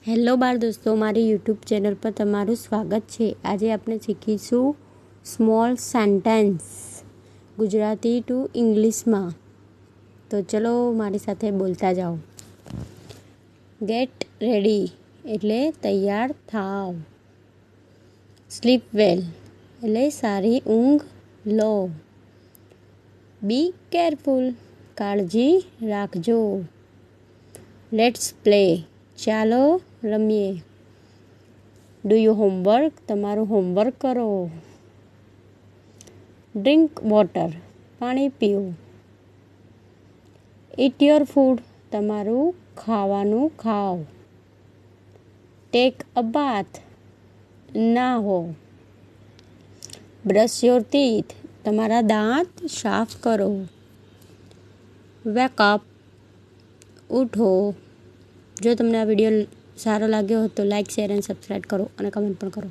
Hello બાળ દોસ્તો, મારી યુટ્યુબ ચેનલ પર તમારું સ્વાગત છે। આજે આપણે શીખીશું સ્મોલ સેન્ટેન્સ ગુજરાતી ટુ ઇંગ્લિશમાં। તો ચલો મારી સાથે બોલતા જાઓ। ગેટ રેડી એટલે તૈયાર થાવ। સ્લીપ વેલ એટલે સારી ઊંઘ લો। બી કેરફુલ કાળજી રાખજો। લેટ્સ પ્લે ચાલો રમીએ। ડુ યુ હોમવર્ક તમારું હોમવર્ક કરો। ડ્રિંક વોટર પાણી પીઓ। ઇટ યોર ફૂડ તમારું ખાવાનું ખાઓ। ટેક અ બાથ નાહો। બ્રશ યોર ટીથ તમારા દાંત સાફ કરો। વેક અપ ઉઠો। જો તમને આ વિડીયો સારો લાગ્યો હોય તો લાઈક, શેર અને સબસ્ક્રાઈબ કરો અને કમેન્ટ પણ કરો।